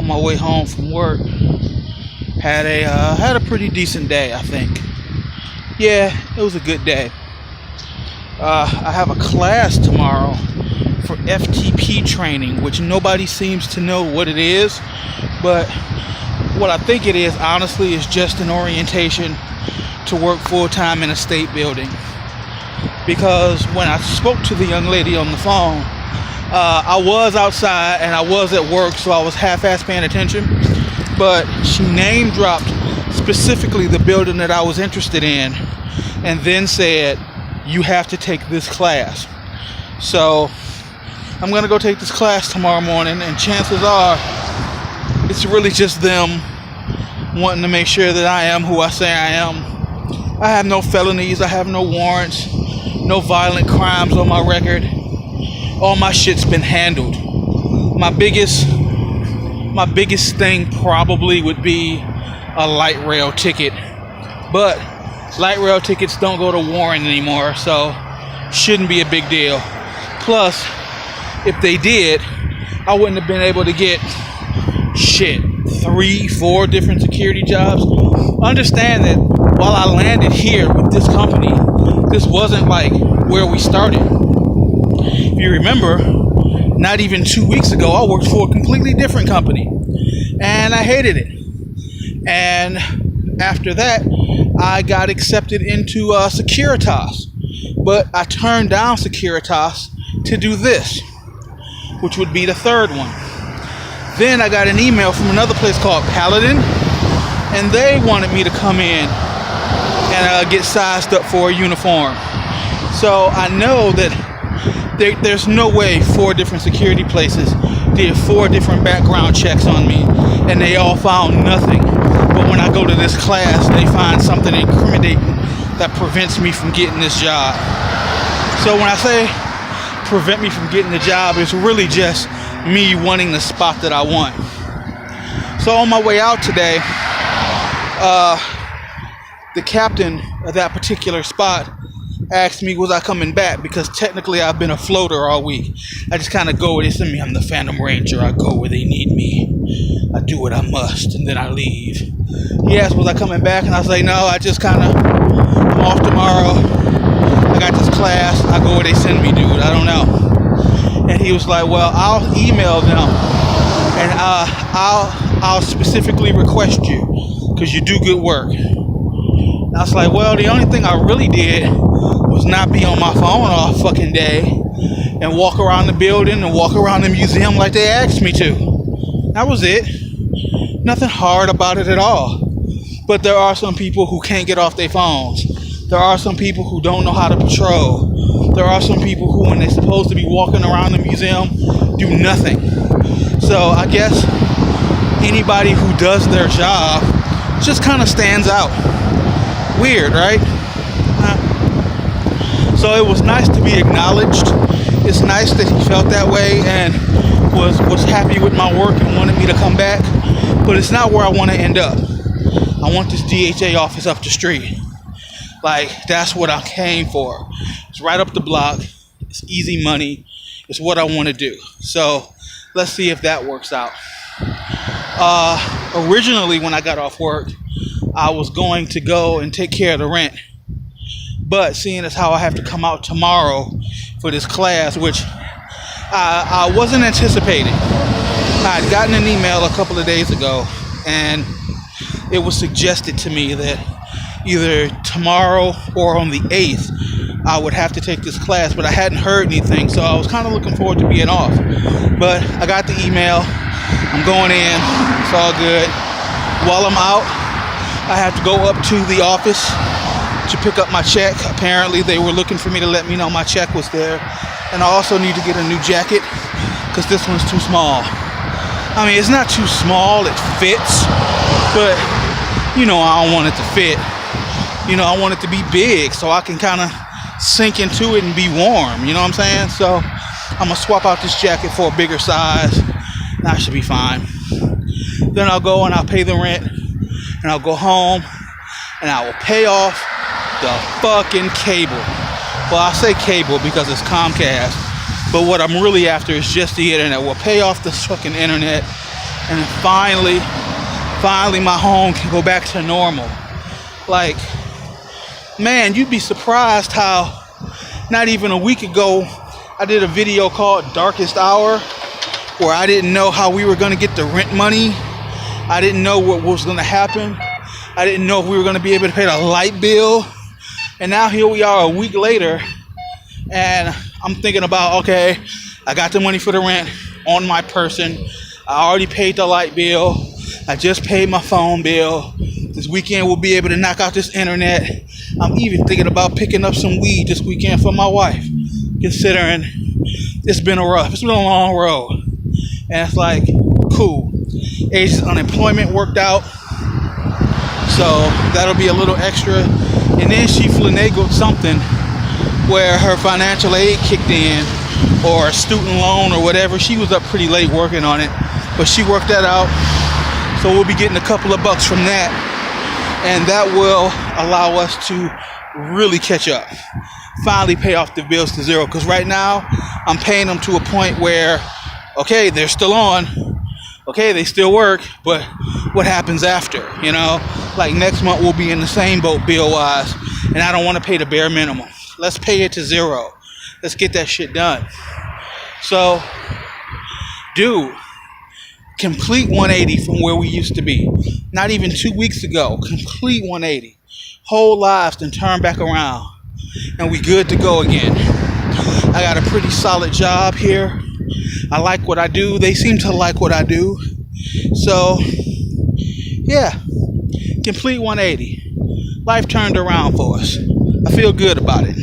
my way home from work. Had a pretty decent day, I think. Yeah, it was a good day. I have a class tomorrow for FTP training, which nobody seems to know what it is, but what I think it is, honestly, is just an orientation to work full-time in a state building. Because when I spoke to the young lady on the phone, I was outside and I was at work, so I was half-ass paying attention, but she name-dropped specifically the building that I was interested in, and then said, you have to take this class. So I'm gonna go take this class tomorrow morning, and chances are it's really just them wanting to make sure that I am who I say I am. I have no felonies, I have no warrants, no violent crimes on my record. All my shit's been handled. My biggest thing probably would be a light rail ticket, but light rail tickets don't go to warrant anymore, so shouldn't be a big deal. Plus, if they did, I wouldn't have been able to get 3-4 different security jobs. Understand that while I landed here with this company, this wasn't like where we started. If you remember, not even 2 weeks ago, I worked for a completely different company, and I hated it. And after that, I got accepted into Securitas, but I turned down Securitas to do this, which would be the third one. Then I got an email from another place called Paladin, and they wanted me to come in and get sized up for a uniform. So I know that there's no way 4 different security places did 4 different background checks on me, and they all found nothing. But when I go to this class, they find something incriminating that prevents me from getting this job. So when I say prevent me from getting the job, it's really just me wanting the spot that I want. So on my way out today, the captain of that particular spot asked me, was I coming back? Because technically I've been a floater all week. I just kind of go where they send me. I'm the Phantom Ranger. I go where they need me. I do what I must, and then I leave. He asked, was I coming back? And I was like, no, I'm off tomorrow. I got this class. I go where they send me, dude. I don't know. And he was like, well, I'll email them, and I'll specifically request you, because you do good work. And I was like, well, the only thing I really did was not be on my phone all fucking day and walk around the building and walk around the museum like they asked me to. That was it. Nothing hard about it at all. But there are some people who can't get off their phones. There are some people who don't know how to patrol. There are some people who, when they're supposed to be walking around the museum, do nothing. So I guess anybody who does their job just kind of stands out. Weird, right? So it was nice to be acknowledged. It's nice that he felt that way and was happy with my work and wanted me to come back. But it's not where I want to end up. I want this DHA office up the street. Like, that's what I came for. It's right up the block. It's easy money. It's what I want to do. So let's see if that works out. Originally, when I got off work, I was going to go and take care of the rent. But seeing as how I have to come out tomorrow for this class, which I wasn't anticipating. I had gotten an email a couple of days ago, and it was suggested to me that either tomorrow or on the 8th, I would have to take this class, but I hadn't heard anything, so I was kind of looking forward to being off. But I got the email. I'm going in. It's all good. While I'm out, I have to go up to the office to pick up my check. Apparently, they were looking for me to let me know my check was there. And I also need to get a new jacket because this one's too small. I mean, it's not too small. It fits. But, I don't want it to fit. I want it to be big so I can kind of sink into it and be warm. You know what I'm saying? So I'm going to swap out this jacket for a bigger size. And I should be fine. Then I'll go and I'll pay the rent. And I'll go home and I will pay off the fucking cable. Well, I say cable because it's Comcast, but what I'm really after is just the internet. We'll pay off the fucking internet And then finally my home can go back to normal. Like, man, you'd be surprised how not even a week ago I did a video called Darkest Hour, where I didn't know how we were going to get the rent money. I didn't know what was going to happen. I didn't know if we were going to be able to pay the light bill. And now here we are a week later, and I'm thinking about, okay, I got the money for the rent on my person. I already paid the light bill. I just paid my phone bill. This weekend we'll be able to knock out this internet. I'm even thinking about picking up some weed this weekend for my wife, considering it's been a long road. And it's like, cool. Asia's unemployment worked out, so that'll be a little extra. And then she finagled something where her financial aid kicked in, or a student loan or whatever. She was up pretty late working on it, but she worked that out. So we'll be getting a couple of bucks from that, and that will allow us to really catch up. Finally pay off the bills to zero, because right now I'm paying them to a point where, okay, they're still on, okay, they still work, but what happens after, you know? Like next month we'll be in the same boat bill-wise, and I don't want to pay the bare minimum. Let's pay it to zero. Let's get that shit done. So, dude, complete 180 from where we used to be. Not even 2 weeks ago, complete 180. Whole lives then turn back around, and we good to go again. I got a pretty solid job here. I like what I do. They seem to like what I do. So, yeah, complete 180. Life turned around for us. I feel good about it.